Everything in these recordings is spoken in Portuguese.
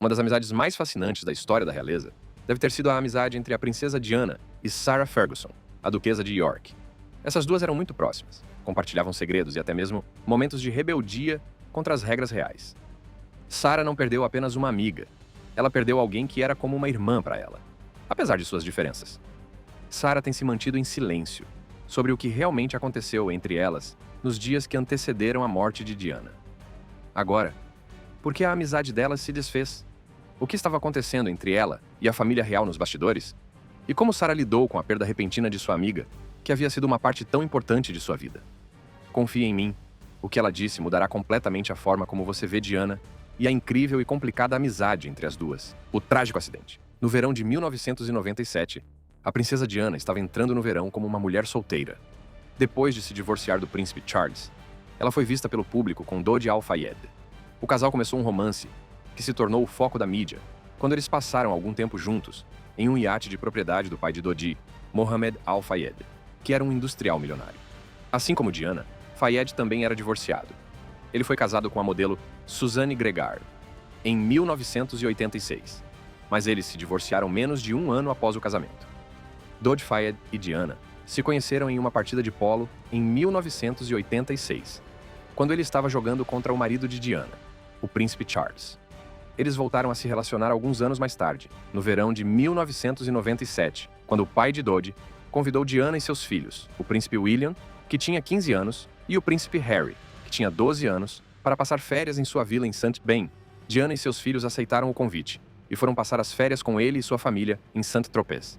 Uma das amizades mais fascinantes da história da realeza deve ter sido a amizade entre a princesa Diana e Sarah Ferguson, a duquesa de York. Essas duas eram muito próximas, compartilhavam segredos e até mesmo momentos de rebeldia contra as regras reais. Sarah não perdeu apenas uma amiga, ela perdeu alguém que era como uma irmã para ela, apesar de suas diferenças. Sarah tem se mantido em silêncio sobre o que realmente aconteceu entre elas nos dias que antecederam a morte de Diana. Agora, por que a amizade delas se desfez? O que estava acontecendo entre ela e a família real nos bastidores? E como Sarah lidou com a perda repentina de sua amiga, que havia sido uma parte tão importante de sua vida? Confie em mim. O que ela disse mudará completamente a forma como você vê Diana e a incrível e complicada amizade entre as duas. O trágico acidente. No verão de 1997, a princesa Diana estava entrando no verão como uma mulher solteira. Depois de se divorciar do príncipe Charles, ela foi vista pelo público com Dodi Al-Fayed. O casal começou um romance que se tornou o foco da mídia quando eles passaram algum tempo juntos em um iate de propriedade do pai de Dodi, Mohammed Al-Fayed, que era um industrial milionário. Assim como Diana, Fayed também era divorciado. Ele foi casado com a modelo Suzanne Gregar em 1986, mas eles se divorciaram menos de um ano após o casamento. Dodi Fayed e Diana se conheceram em uma partida de polo em 1986, quando ele estava jogando contra o marido de Diana, o príncipe Charles. Eles voltaram a se relacionar alguns anos mais tarde, no verão de 1997, quando o pai de Dodi convidou Diana e seus filhos, o príncipe William, que tinha 15 anos, e o príncipe Harry, que tinha 12 anos, para passar férias em sua vila em Saint-Bain. Diana e seus filhos aceitaram o convite e foram passar as férias com ele e sua família em Saint-Tropez.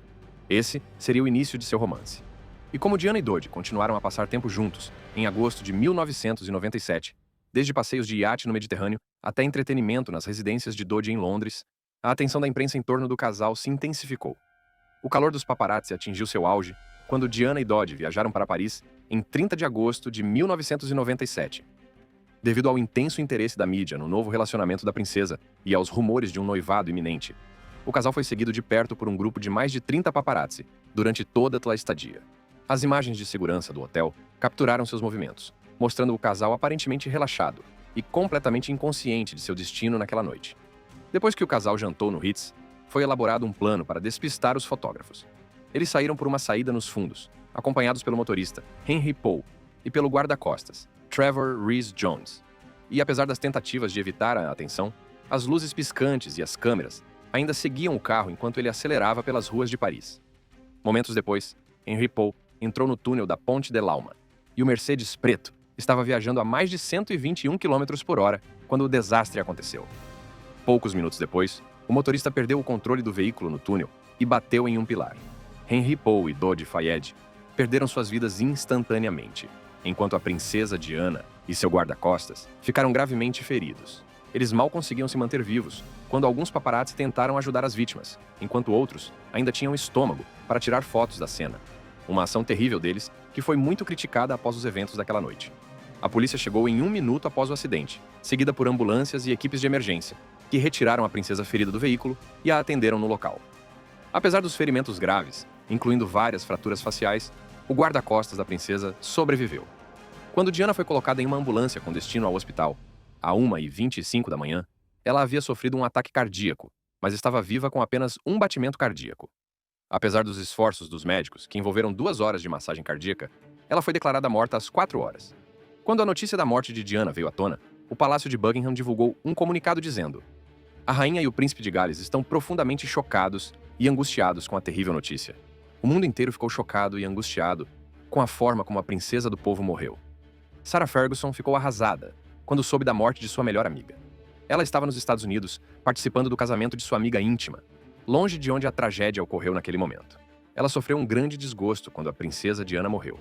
Esse seria o início de seu romance. E como Diana e Dodi continuaram a passar tempo juntos, em agosto de 1997, desde passeios de iate no Mediterrâneo até entretenimento nas residências de Dodi em Londres, a atenção da imprensa em torno do casal se intensificou. O calor dos paparazzi atingiu seu auge quando Diana e Dodi viajaram para Paris em 30 de agosto de 1997. Devido ao intenso interesse da mídia no novo relacionamento da princesa e aos rumores de um noivado iminente, o casal foi seguido de perto por um grupo de mais de 30 paparazzi durante toda a estadia. As imagens de segurança do hotel capturaram seus movimentos, mostrando o casal aparentemente relaxado e completamente inconsciente de seu destino naquela noite. Depois que o casal jantou no Ritz, foi elaborado um plano para despistar os fotógrafos. Eles saíram por uma saída nos fundos, acompanhados pelo motorista Henry Poe e pelo guarda-costas Trevor Rhys-Jones. E apesar das tentativas de evitar a atenção, as luzes piscantes e as câmeras ainda seguiam o carro enquanto ele acelerava pelas ruas de Paris. Momentos depois, Henry Poe entrou no túnel da Ponte de Lauman e o Mercedes preto estava viajando a mais de 121 km por hora quando o desastre aconteceu. Poucos minutos depois, o motorista perdeu o controle do veículo no túnel e bateu em um pilar. Henry Poe e Dodi Fayed perderam suas vidas instantaneamente, enquanto a princesa Diana e seu guarda-costas ficaram gravemente feridos. Eles mal conseguiam se manter vivos quando alguns paparazzi tentaram ajudar as vítimas, enquanto outros ainda tinham estômago para tirar fotos da cena. Uma ação terrível deles que foi muito criticada após os eventos daquela noite. A polícia chegou em 1 minuto após o acidente, seguida por ambulâncias e equipes de emergência, que retiraram a princesa ferida do veículo e a atenderam no local. Apesar dos ferimentos graves, incluindo várias fraturas faciais, o guarda-costas da princesa sobreviveu. Quando Diana foi colocada em uma ambulância com destino ao hospital, à 1h25 da manhã, ela havia sofrido um ataque cardíaco, mas estava viva com apenas um batimento cardíaco. Apesar dos esforços dos médicos, que envolveram 2 horas de massagem cardíaca, ela foi declarada morta às 4 horas. Quando a notícia da morte de Diana veio à tona, o Palácio de Buckingham divulgou um comunicado dizendo: "A rainha e o príncipe de Gales estão profundamente chocados e angustiados com a terrível notícia. O mundo inteiro ficou chocado e angustiado com a forma como a princesa do povo morreu. Sarah Ferguson ficou arrasada quando soube da morte de sua melhor amiga. Ela estava nos Estados Unidos, participando do casamento de sua amiga íntima, longe de onde a tragédia ocorreu naquele momento. Ela sofreu um grande desgosto quando a princesa Diana morreu,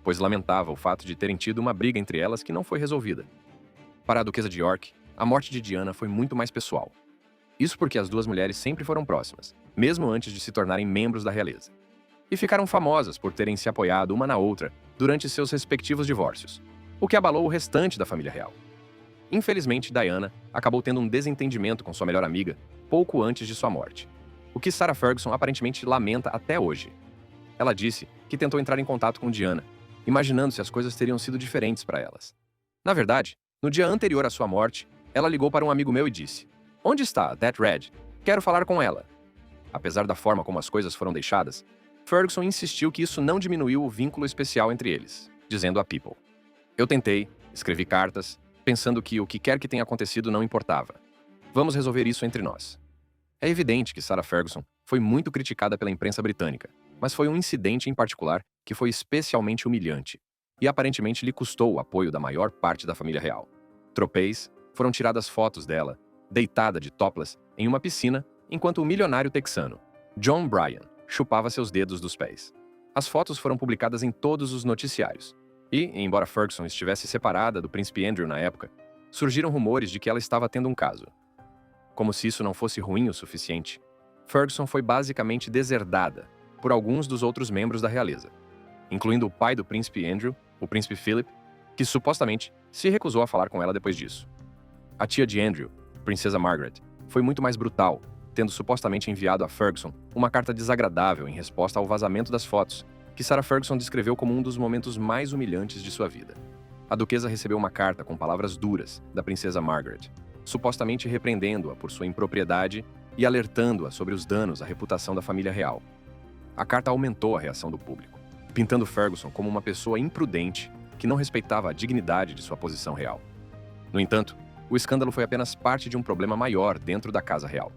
pois lamentava o fato de terem tido uma briga entre elas que não foi resolvida. Para a duquesa de York, a morte de Diana foi muito mais pessoal. Isso porque as duas mulheres sempre foram próximas, mesmo antes de se tornarem membros da realeza. E ficaram famosas por terem se apoiado uma na outra durante seus respectivos divórcios, o que abalou o restante da família real. Infelizmente, Diana acabou tendo um desentendimento com sua melhor amiga pouco antes de sua morte, o que Sarah Ferguson aparentemente lamenta até hoje. Ela disse que tentou entrar em contato com Diana, imaginando se as coisas teriam sido diferentes para elas. Na verdade, no dia anterior à sua morte, ela ligou para um amigo meu e disse: Onde está That Red? Quero falar com ela. Apesar da forma como as coisas foram deixadas, Ferguson insistiu que isso não diminuiu o vínculo especial entre eles, dizendo a People: Eu tentei, escrevi cartas, pensando que o que quer que tenha acontecido não importava. Vamos resolver isso entre nós. É evidente que Sarah Ferguson foi muito criticada pela imprensa britânica, mas foi um incidente em particular que foi especialmente humilhante e aparentemente lhe custou o apoio da maior parte da família real. Tropéis, foram tiradas fotos dela, deitada de topless, em uma piscina, enquanto o milionário texano, John Bryan, chupava seus dedos dos pés. As fotos foram publicadas em todos os noticiários. E, embora Ferguson estivesse separada do príncipe Andrew na época, surgiram rumores de que ela estava tendo um caso. Como se isso não fosse ruim o suficiente, Ferguson foi basicamente deserdada por alguns dos outros membros da realeza, incluindo o pai do príncipe Andrew, o príncipe Philip, que supostamente se recusou a falar com ela depois disso. A tia de Andrew, princesa Margaret, foi muito mais brutal, tendo supostamente enviado a Ferguson uma carta desagradável em resposta ao vazamento das fotos, que Sarah Ferguson descreveu como um dos momentos mais humilhantes de sua vida. A duquesa recebeu uma carta com palavras duras da princesa Margaret, supostamente repreendendo-a por sua impropriedade e alertando-a sobre os danos à reputação da família real. A carta aumentou a reação do público, pintando Ferguson como uma pessoa imprudente que não respeitava a dignidade de sua posição real. No entanto, o escândalo foi apenas parte de um problema maior dentro da Casa Real.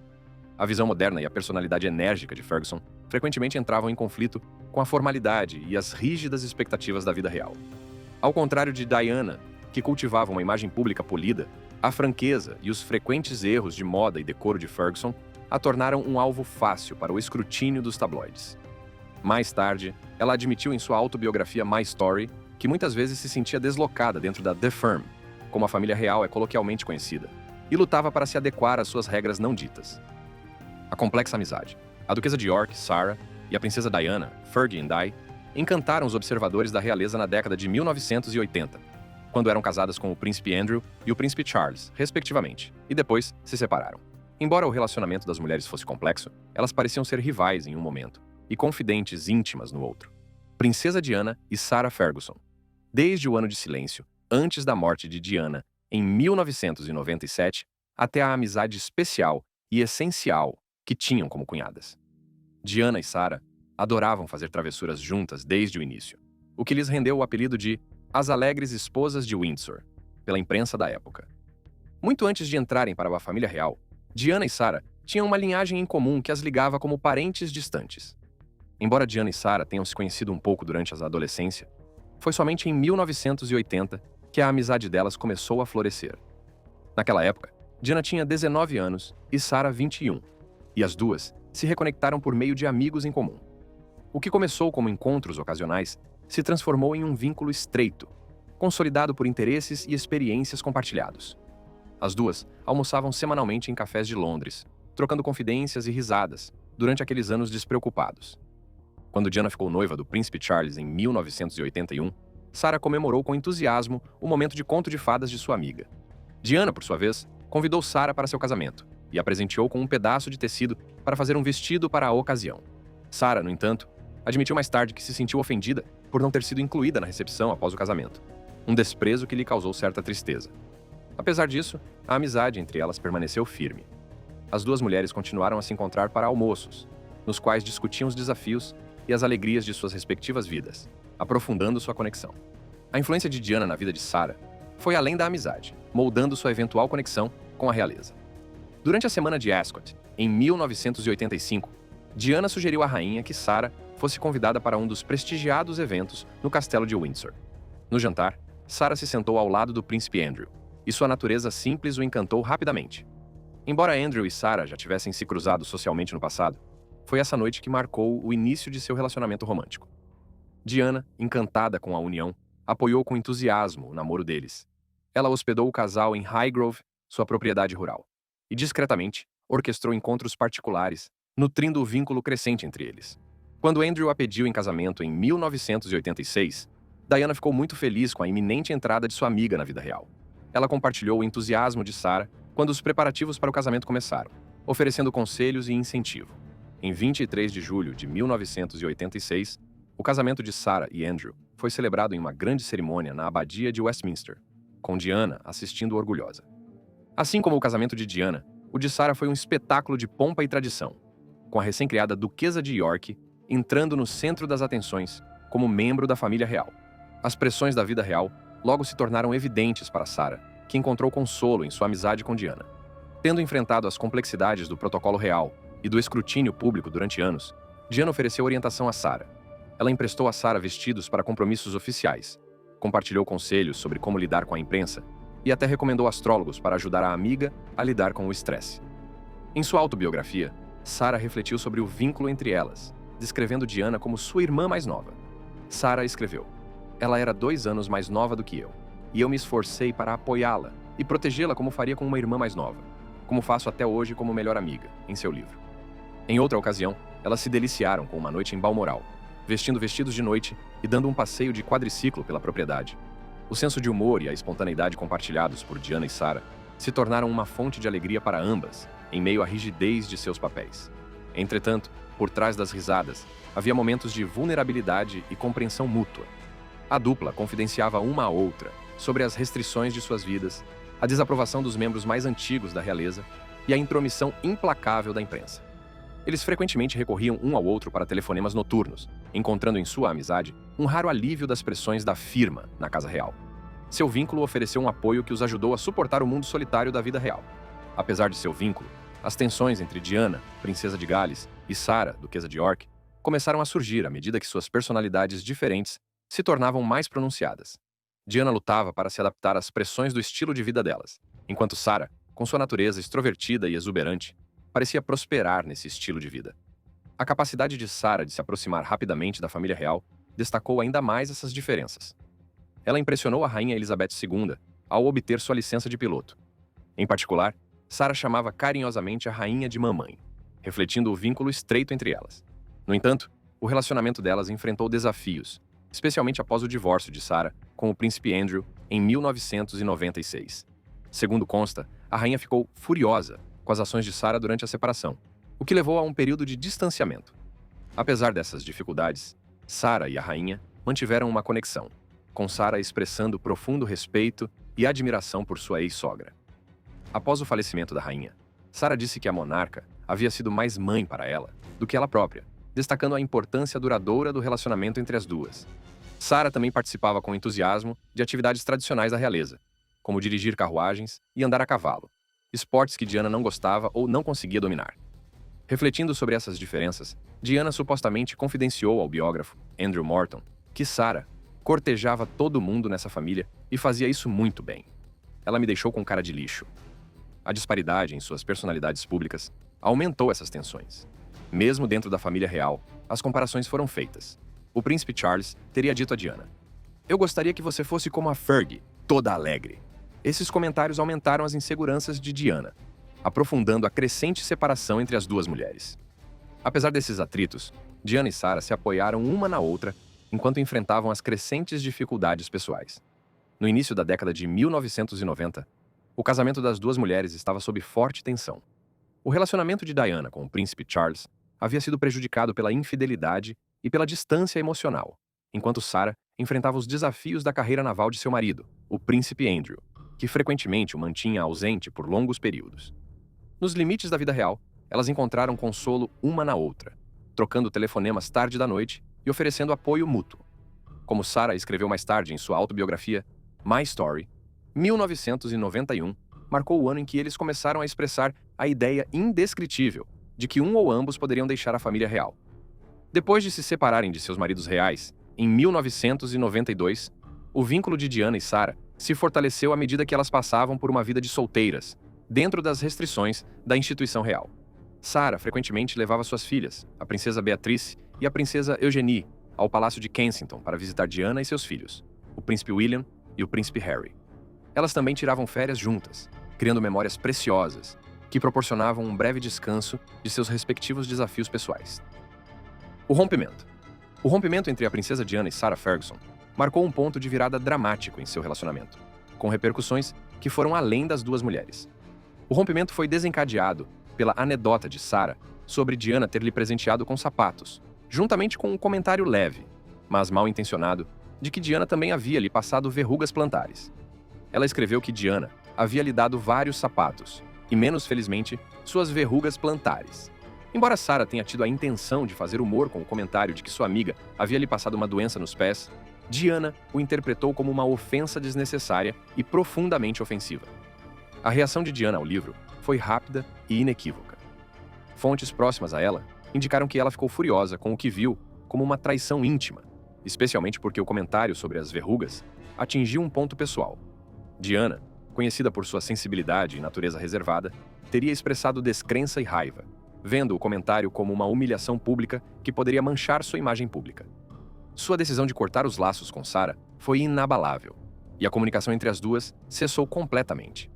A visão moderna e a personalidade enérgica de Ferguson frequentemente entravam em conflito com a formalidade e as rígidas expectativas da vida real. Ao contrário de Diana, que cultivava uma imagem pública polida, a franqueza e os frequentes erros de moda e decoro de Ferguson a tornaram um alvo fácil para o escrutínio dos tabloides. Mais tarde, ela admitiu em sua autobiografia My Story que muitas vezes se sentia deslocada dentro da The Firm, como a família real é coloquialmente conhecida, e lutava para se adequar às suas regras não ditas. A complexa amizade. A duquesa de York, Sarah, e a princesa Diana, Fergie and Di, encantaram os observadores da realeza na década de 1980, quando eram casadas com o príncipe Andrew e o príncipe Charles, respectivamente, e depois se separaram. Embora o relacionamento das mulheres fosse complexo, elas pareciam ser rivais em um momento e confidentes íntimas no outro. Princesa Diana e Sarah Ferguson. Desde o ano de silêncio, antes da morte de Diana, em 1997, até a amizade especial e essencial que tinham como cunhadas. Diana e Sarah adoravam fazer travessuras juntas desde o início, o que lhes rendeu o apelido de as alegres esposas de Windsor, pela imprensa da época. Muito antes de entrarem para a família real, Diana e Sarah tinham uma linhagem em comum que as ligava como parentes distantes. Embora Diana e Sarah tenham se conhecido um pouco durante a adolescência, foi somente em 1980 que a amizade delas começou a florescer. Naquela época, Diana tinha 19 anos e Sarah 21, e as duas se reconectaram por meio de amigos em comum. O que começou como encontros ocasionais se transformou em um vínculo estreito, consolidado por interesses e experiências compartilhados. As duas almoçavam semanalmente em cafés de Londres, trocando confidências e risadas durante aqueles anos despreocupados. Quando Diana ficou noiva do príncipe Charles em 1981, Sarah comemorou com entusiasmo o momento de conto de fadas de sua amiga. Diana, por sua vez, convidou Sarah para seu casamento e a presenteou com um pedaço de tecido para fazer um vestido para a ocasião. Sarah, no entanto, admitiu mais tarde que se sentiu ofendida por não ter sido incluída na recepção após o casamento, um desprezo que lhe causou certa tristeza. Apesar disso, a amizade entre elas permaneceu firme. As duas mulheres continuaram a se encontrar para almoços, nos quais discutiam os desafios e as alegrias de suas respectivas vidas, aprofundando sua conexão. A influência de Diana na vida de Sarah foi além da amizade, moldando sua eventual conexão com a realeza. Durante a semana de Ascot, em 1985, Diana sugeriu à rainha que Sarah fosse convidada para um dos prestigiados eventos no castelo de Windsor. No jantar, Sarah se sentou ao lado do príncipe Andrew, e sua natureza simples o encantou rapidamente. Embora Andrew e Sarah já tivessem se cruzado socialmente no passado, foi essa noite que marcou o início de seu relacionamento romântico. Diana, encantada com a união, apoiou com entusiasmo o namoro deles. Ela hospedou o casal em Highgrove, sua propriedade rural, e discretamente orquestrou encontros particulares, nutrindo o vínculo crescente entre eles. Quando Andrew a pediu em casamento em 1986, Diana ficou muito feliz com a iminente entrada de sua amiga na vida real. Ela compartilhou o entusiasmo de Sarah quando os preparativos para o casamento começaram, oferecendo conselhos e incentivo. Em 23 de julho de 1986, o casamento de Sarah e Andrew foi celebrado em uma grande cerimônia na Abadia de Westminster, com Diana assistindo orgulhosa. Assim como o casamento de Diana, o de Sarah foi um espetáculo de pompa e tradição, com a recém-criada Duquesa de York entrando no centro das atenções como membro da família real. As pressões da vida real logo se tornaram evidentes para Sarah, que encontrou consolo em sua amizade com Diana. Tendo enfrentado as complexidades do protocolo real e do escrutínio público durante anos, Diana ofereceu orientação a Sarah. Ela emprestou a Sarah vestidos para compromissos oficiais, compartilhou conselhos sobre como lidar com a imprensa e até recomendou astrólogos para ajudar a amiga a lidar com o estresse. Em sua autobiografia, Sarah refletiu sobre o vínculo entre elas, descrevendo Diana como sua irmã mais nova. Sarah escreveu: "Ela era 2 anos mais nova do que eu, e eu me esforcei para apoiá-la e protegê-la como faria com uma irmã mais nova, como faço até hoje como melhor amiga", em seu livro. Em outra ocasião, elas se deliciaram com uma noite em Balmoral, vestindo vestidos de noite e dando um passeio de quadriciclo pela propriedade. O senso de humor e a espontaneidade compartilhados por Diana e Sarah se tornaram uma fonte de alegria para ambas, em meio à rigidez de seus papéis. Entretanto, por trás das risadas, havia momentos de vulnerabilidade e compreensão mútua. A dupla confidenciava uma à outra sobre as restrições de suas vidas, a desaprovação dos membros mais antigos da realeza e a intromissão implacável da imprensa. Eles frequentemente recorriam um ao outro para telefonemas noturnos, encontrando em sua amizade um raro alívio das pressões da firma na casa real. Seu vínculo ofereceu um apoio que os ajudou a suportar o mundo solitário da vida real. Apesar de seu vínculo, as tensões entre Diana, princesa de Gales, e Sarah, duquesa de York, começaram a surgir à medida que suas personalidades diferentes se tornavam mais pronunciadas. Diana lutava para se adaptar às pressões do estilo de vida delas, enquanto Sarah, com sua natureza extrovertida e exuberante, parecia prosperar nesse estilo de vida. A capacidade de Sarah de se aproximar rapidamente da família real destacou ainda mais essas diferenças. Ela impressionou a rainha Elizabeth II ao obter sua licença de piloto. Em particular, Sarah chamava carinhosamente a rainha de mamãe, refletindo o vínculo estreito entre elas. No entanto, o relacionamento delas enfrentou desafios, especialmente após o divórcio de Sarah com o príncipe Andrew em 1996. Segundo consta, a rainha ficou furiosa com as ações de Sarah durante a separação, o que levou a um período de distanciamento. Apesar dessas dificuldades, Sarah e a rainha mantiveram uma conexão, com Sarah expressando profundo respeito e admiração por sua ex-sogra. Após o falecimento da rainha, Sarah disse que a monarca havia sido mais mãe para ela do que ela própria, destacando a importância duradoura do relacionamento entre as duas. Sarah também participava com entusiasmo de atividades tradicionais da realeza, como dirigir carruagens e andar a cavalo, esportes que Diana não gostava ou não conseguia dominar. Refletindo sobre essas diferenças, Diana supostamente confidenciou ao biógrafo Andrew Morton que Sarah cortejava todo mundo nessa família e fazia isso muito bem. Ela me deixou com cara de lixo. A disparidade em suas personalidades públicas aumentou essas tensões. Mesmo dentro da família real, as comparações foram feitas. O príncipe Charles teria dito a Diana: "Eu gostaria que você fosse como a Fergie, toda alegre." Esses comentários aumentaram as inseguranças de Diana, aprofundando a crescente separação entre as duas mulheres. Apesar desses atritos, Diana e Sarah se apoiaram uma na outra enquanto enfrentavam as crescentes dificuldades pessoais. No início da década de 1990, o casamento das duas mulheres estava sob forte tensão. O relacionamento de Diana com o príncipe Charles havia sido prejudicado pela infidelidade e pela distância emocional, enquanto Sarah enfrentava os desafios da carreira naval de seu marido, o príncipe Andrew, que frequentemente o mantinha ausente por longos períodos. Nos limites da vida real, elas encontraram consolo uma na outra, trocando telefonemas tarde da noite e oferecendo apoio mútuo. Como Sarah escreveu mais tarde em sua autobiografia, My Story, 1991 marcou o ano em que eles começaram a expressar a ideia indescritível de que um ou ambos poderiam deixar a família real. Depois de se separarem de seus maridos reais, em 1992, o vínculo de Diana e Sarah se fortaleceu à medida que elas passavam por uma vida de solteiras, dentro das restrições da instituição real. Sarah frequentemente levava suas filhas, a princesa Beatrice e a princesa Eugenie, ao palácio de Kensington para visitar Diana e seus filhos, o príncipe William e o príncipe Harry. Elas também tiravam férias juntas, criando memórias preciosas, que proporcionavam um breve descanso de seus respectivos desafios pessoais. O rompimento. O rompimento entre a princesa Diana e Sarah Ferguson marcou um ponto de virada dramático em seu relacionamento, com repercussões que foram além das duas mulheres. O rompimento foi desencadeado pela anedota de Sarah sobre Diana ter lhe presenteado com sapatos, juntamente com um comentário leve, mas mal intencionado, de que Diana também havia lhe passado verrugas plantares. Ela escreveu que Diana havia lhe dado vários sapatos, e, menos felizmente, suas verrugas plantares. Embora Sarah tenha tido a intenção de fazer humor com o comentário de que sua amiga havia lhe passado uma doença nos pés, Diana o interpretou como uma ofensa desnecessária e profundamente ofensiva. A reação de Diana ao livro foi rápida e inequívoca. Fontes próximas a ela indicaram que ela ficou furiosa com o que viu como uma traição íntima, especialmente porque o comentário sobre as verrugas atingiu um ponto pessoal. Diana, conhecida por sua sensibilidade e natureza reservada, teria expressado descrença e raiva, vendo o comentário como uma humilhação pública que poderia manchar sua imagem pública. Sua decisão de cortar os laços com Sarah foi inabalável, e a comunicação entre as duas cessou completamente.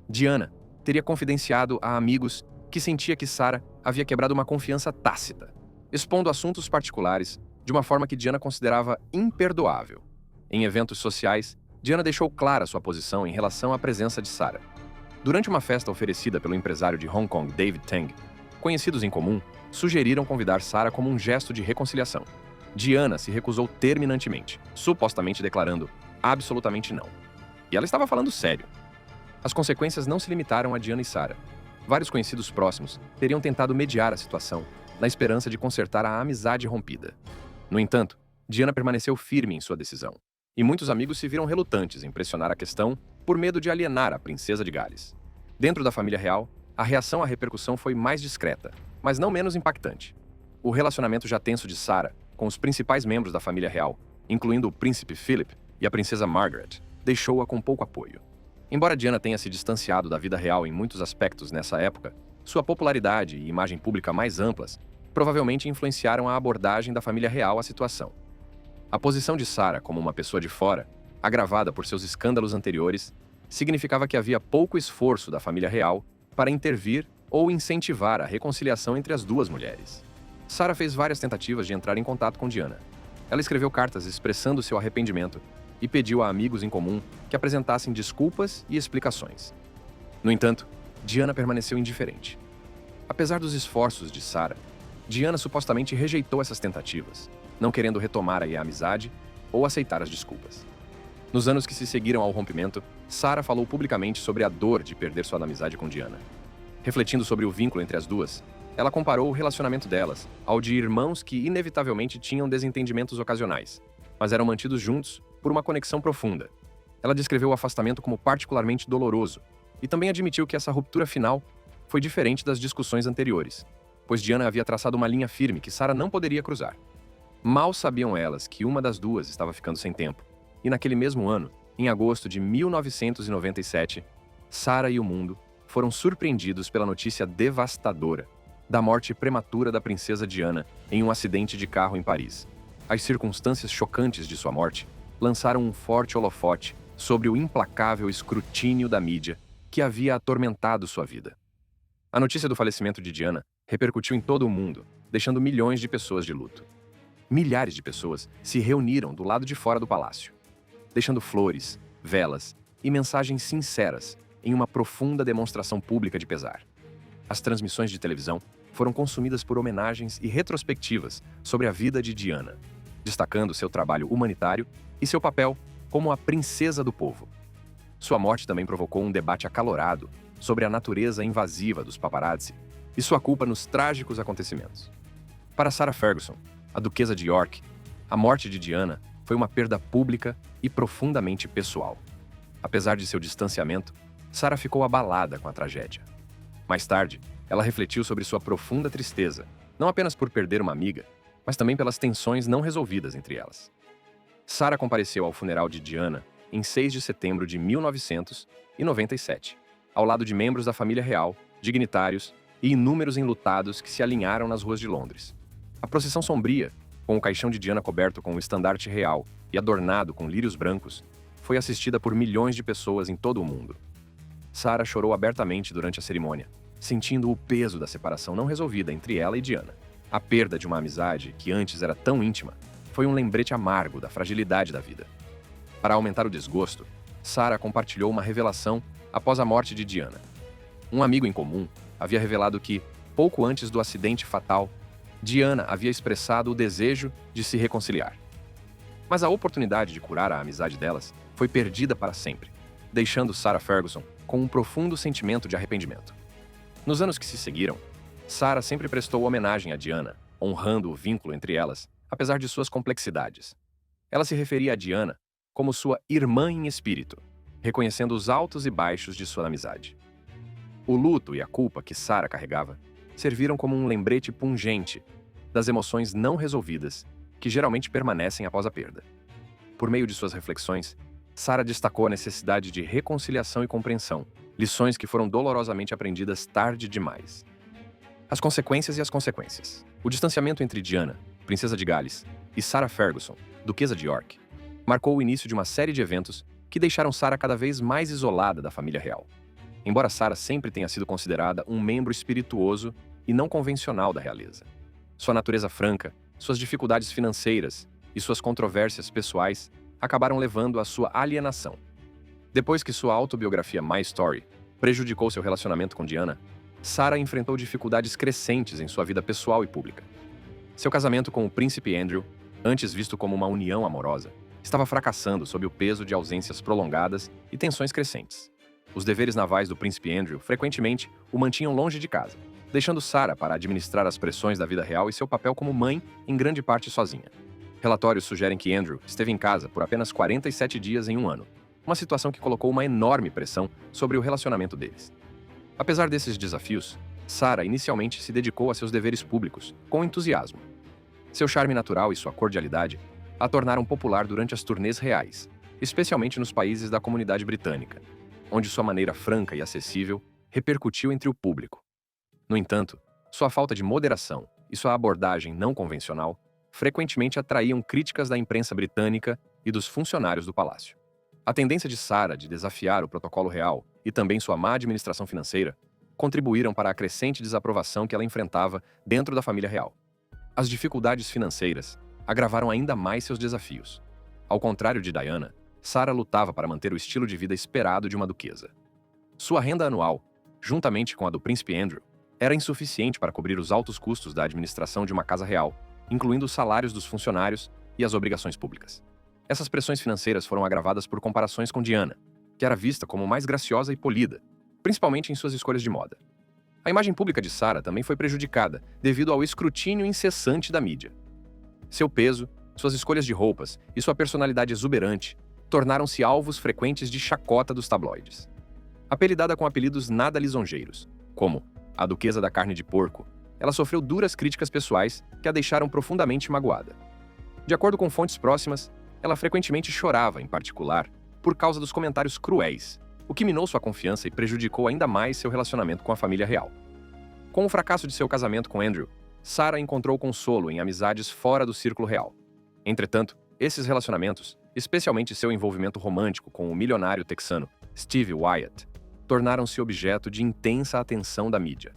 Diana teria confidenciado a amigos que sentia que Sarah havia quebrado uma confiança tácita, expondo assuntos particulares de uma forma que Diana considerava imperdoável. Em eventos sociais, Diana deixou clara sua posição em relação à presença de Sarah. Durante uma festa oferecida pelo empresário de Hong Kong David Tang, conhecidos em comum sugeriram convidar Sarah como um gesto de reconciliação. Diana se recusou terminantemente, supostamente declarando absolutamente não. E ela estava falando sério. As consequências não se limitaram a Diana e Sarah. Vários conhecidos próximos teriam tentado mediar a situação, na esperança de consertar a amizade rompida. No entanto, Diana permaneceu firme em sua decisão, e muitos amigos se viram relutantes em pressionar a questão por medo de alienar a princesa de Gales. Dentro da família real, a reação à repercussão foi mais discreta, mas não menos impactante. O relacionamento já tenso de Sarah com os principais membros da família real, incluindo o príncipe Philip e a princesa Margaret, deixou-a com pouco apoio. Embora Diana tenha se distanciado da vida real em muitos aspectos nessa época, sua popularidade e imagem pública mais amplas provavelmente influenciaram a abordagem da família real à situação. A posição de Sarah como uma pessoa de fora, agravada por seus escândalos anteriores, significava que havia pouco esforço da família real para intervir ou incentivar a reconciliação entre as duas mulheres. Sarah fez várias tentativas de entrar em contato com Diana. Ela escreveu cartas expressando seu arrependimento e pediu a amigos em comum que apresentassem desculpas e explicações. No entanto, Diana permaneceu indiferente. Apesar dos esforços de Sarah, Diana supostamente rejeitou essas tentativas, não querendo retomar a amizade ou aceitar as desculpas. Nos anos que se seguiram ao rompimento, Sarah falou publicamente sobre a dor de perder sua amizade com Diana. Refletindo sobre o vínculo entre as duas, ela comparou o relacionamento delas ao de irmãos que inevitavelmente tinham desentendimentos ocasionais, mas eram mantidos juntos por uma conexão profunda. Ela descreveu o afastamento como particularmente doloroso e também admitiu que essa ruptura final foi diferente das discussões anteriores, pois Diana havia traçado uma linha firme que Sarah não poderia cruzar. Mal sabiam elas que uma das duas estava ficando sem tempo, e naquele mesmo ano, em agosto de 1997, Sarah e o mundo foram surpreendidos pela notícia devastadora da morte prematura da princesa Diana em um acidente de carro em Paris. As circunstâncias chocantes de sua morte lançaram um forte holofote sobre o implacável escrutínio da mídia que havia atormentado sua vida. A notícia do falecimento de Diana repercutiu em todo o mundo, deixando milhões de pessoas de luto. Milhares de pessoas se reuniram do lado de fora do palácio, deixando flores, velas e mensagens sinceras em uma profunda demonstração pública de pesar. As transmissões de televisão foram consumidas por homenagens e retrospectivas sobre a vida de Diana, destacando seu trabalho humanitário e seu papel como a princesa do povo. Sua morte também provocou um debate acalorado sobre a natureza invasiva dos paparazzi e sua culpa nos trágicos acontecimentos. Para Sarah Ferguson, a duquesa de York, a morte de Diana foi uma perda pública e profundamente pessoal. Apesar de seu distanciamento, Sarah ficou abalada com a tragédia. Mais tarde, ela refletiu sobre sua profunda tristeza, não apenas por perder uma amiga, mas também pelas tensões não resolvidas entre elas. Sarah compareceu ao funeral de Diana em 6 de setembro de 1997, ao lado de membros da família real, dignitários e inúmeros enlutados que se alinharam nas ruas de Londres. A procissão sombria, com o caixão de Diana coberto com o estandarte real e adornado com lírios brancos, foi assistida por milhões de pessoas em todo o mundo. Sarah chorou abertamente durante a cerimônia, sentindo o peso da separação não resolvida entre ela e Diana. A perda de uma amizade que antes era tão íntima foi um lembrete amargo da fragilidade da vida. Para aumentar o desgosto, Sarah compartilhou uma revelação após a morte de Diana. Um amigo em comum havia revelado que, pouco antes do acidente fatal, Diana havia expressado o desejo de se reconciliar. Mas a oportunidade de curar a amizade delas foi perdida para sempre, deixando Sarah Ferguson com um profundo sentimento de arrependimento. Nos anos que se seguiram, Sarah sempre prestou homenagem a Diana, honrando o vínculo entre elas, apesar de suas complexidades. Ela se referia a Diana como sua irmã em espírito, reconhecendo os altos e baixos de sua amizade. O luto e a culpa que Sarah carregava serviram como um lembrete pungente das emoções não resolvidas que geralmente permanecem após a perda. Por meio de suas reflexões, Sarah destacou a necessidade de reconciliação e compreensão, lições que foram dolorosamente aprendidas tarde demais. As consequências e as consequências. O distanciamento entre Diana, princesa de Gales, e Sarah Ferguson, duquesa de York, marcou o início de uma série de eventos que deixaram Sarah cada vez mais isolada da família real. Embora Sarah sempre tenha sido considerada um membro espirituoso e não convencional da realeza, sua natureza franca, suas dificuldades financeiras e suas controvérsias pessoais acabaram levando à sua alienação. Depois que sua autobiografia My Story prejudicou seu relacionamento com Diana, Sarah enfrentou dificuldades crescentes em sua vida pessoal e pública. Seu casamento com o príncipe Andrew, antes visto como uma união amorosa, estava fracassando sob o peso de ausências prolongadas e tensões crescentes. Os deveres navais do príncipe Andrew frequentemente o mantinham longe de casa, deixando Sarah para administrar as pressões da vida real e seu papel como mãe em grande parte sozinha. Relatórios sugerem que Andrew esteve em casa por apenas 47 dias em um ano, uma situação que colocou uma enorme pressão sobre o relacionamento deles. Apesar desses desafios, Sarah inicialmente se dedicou a seus deveres públicos, com entusiasmo. Seu charme natural e sua cordialidade a tornaram popular durante as turnês reais, especialmente nos países da comunidade britânica, onde sua maneira franca e acessível repercutiu entre o público. No entanto, sua falta de moderação e sua abordagem não convencional frequentemente atraíam críticas da imprensa britânica e dos funcionários do palácio. A tendência de Sarah de desafiar o protocolo real e também sua má administração financeira contribuíram para a crescente desaprovação que ela enfrentava dentro da família real. As dificuldades financeiras agravaram ainda mais seus desafios. Ao contrário de Diana, Sarah lutava para manter o estilo de vida esperado de uma duquesa. Sua renda anual, juntamente com a do príncipe Andrew, era insuficiente para cobrir os altos custos da administração de uma casa real, incluindo os salários dos funcionários e as obrigações públicas. Essas pressões financeiras foram agravadas por comparações com Diana, que era vista como mais graciosa e polida, principalmente em suas escolhas de moda. A imagem pública de Sarah também foi prejudicada devido ao escrutínio incessante da mídia. Seu peso, suas escolhas de roupas e sua personalidade exuberante tornaram-se alvos frequentes de chacota dos tabloides. Apelidada com apelidos nada lisonjeiros, como a Duquesa da Carne de Porco, ela sofreu duras críticas pessoais que a deixaram profundamente magoada. De acordo com fontes próximas, ela frequentemente chorava, em particular, por causa dos comentários cruéis, o que minou sua confiança e prejudicou ainda mais seu relacionamento com a família real. Com o fracasso de seu casamento com Andrew, Sarah encontrou consolo em amizades fora do círculo real. Entretanto, esses relacionamentos, especialmente seu envolvimento romântico com o milionário texano Steve Wyatt, tornaram-se objeto de intensa atenção da mídia.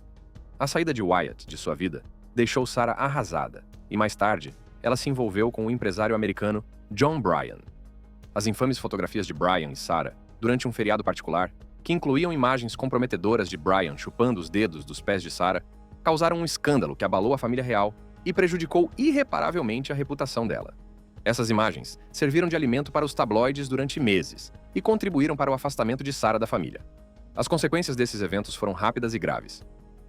A saída de Wyatt de sua vida deixou Sarah arrasada, e mais tarde, ela se envolveu com o empresário americano John Bryan. As infames fotografias de Bryan e Sarah, durante um feriado particular, que incluíam imagens comprometedoras de Bryan chupando os dedos dos pés de Sarah, causaram um escândalo que abalou a família real e prejudicou irreparavelmente a reputação dela. Essas imagens serviram de alimento para os tabloides durante meses e contribuíram para o afastamento de Sarah da família. As consequências desses eventos foram rápidas e graves.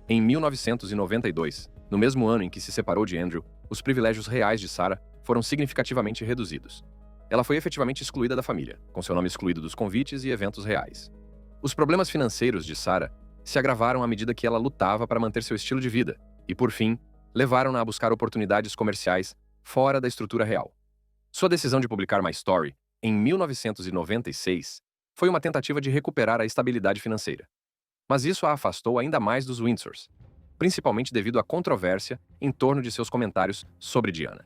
Em 1992, no mesmo ano em que se separou de Andrew, os privilégios reais de Sarah foram significativamente reduzidos. Ela foi efetivamente excluída da família, com seu nome excluído dos convites e eventos reais. Os problemas financeiros de Sarah se agravaram à medida que ela lutava para manter seu estilo de vida e, por fim, levaram-na a buscar oportunidades comerciais fora da estrutura real. Sua decisão de publicar My Story, em 1996, foi uma tentativa de recuperar a estabilidade financeira. Mas isso a afastou ainda mais dos Windsors, principalmente devido à controvérsia em torno de seus comentários sobre Diana.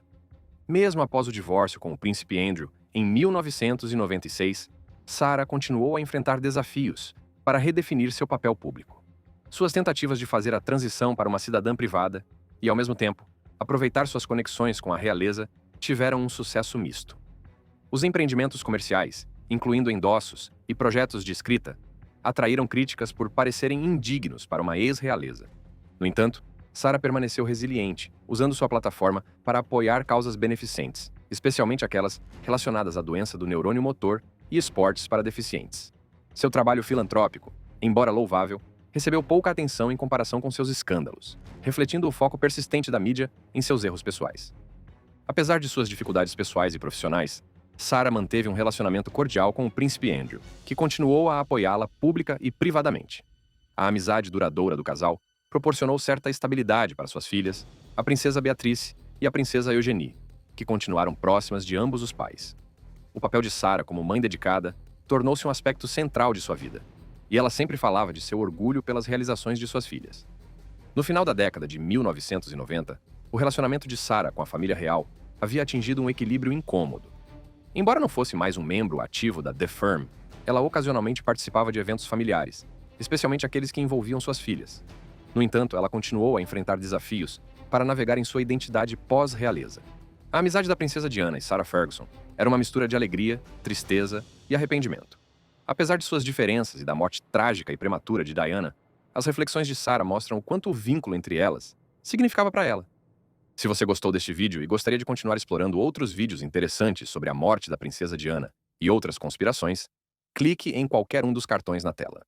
Mesmo após o divórcio com o príncipe Andrew, em 1996, Sarah continuou a enfrentar desafios para redefinir seu papel público. Suas tentativas de fazer a transição para uma cidadã privada e, ao mesmo tempo, aproveitar suas conexões com a realeza tiveram um sucesso misto. Os empreendimentos comerciais, incluindo endossos e projetos de escrita, atraíram críticas por parecerem indignos para uma ex-realeza. No entanto, Sarah permaneceu resiliente, usando sua plataforma para apoiar causas beneficentes, especialmente aquelas relacionadas à doença do neurônio motor e esportes para deficientes. Seu trabalho filantrópico embora louvável, recebeu pouca atenção em comparação com seus escândalos, refletindo o foco persistente da mídia em seus erros pessoais. Apesar de suas dificuldades pessoais e profissionais, Sarah manteve um relacionamento cordial com o príncipe Andrew, que continuou a apoiá-la pública e privadamente. A amizade duradoura do casal proporcionou certa estabilidade para suas filhas, a princesa Beatrice e a princesa Eugenie, que continuaram próximas de ambos os pais. O papel de Sarah como mãe dedicada tornou-se um aspecto central de sua vida, e ela sempre falava de seu orgulho pelas realizações de suas filhas. No final da década de 1990, o relacionamento de Sarah com a família real havia atingido um equilíbrio incômodo. Embora não fosse mais um membro ativo da The Firm, ela ocasionalmente participava de eventos familiares, especialmente aqueles que envolviam suas filhas. No entanto, ela continuou a enfrentar desafios para navegar em sua identidade pós-realeza. A amizade da princesa Diana e Sarah Ferguson era uma mistura de alegria, tristeza e arrependimento. Apesar de suas diferenças e da morte trágica e prematura de Diana, as reflexões de Sarah mostram o quanto o vínculo entre elas significava para ela. Se você gostou deste vídeo e gostaria de continuar explorando outros vídeos interessantes sobre a morte da princesa Diana e outras conspirações, clique em qualquer um dos cartões na tela.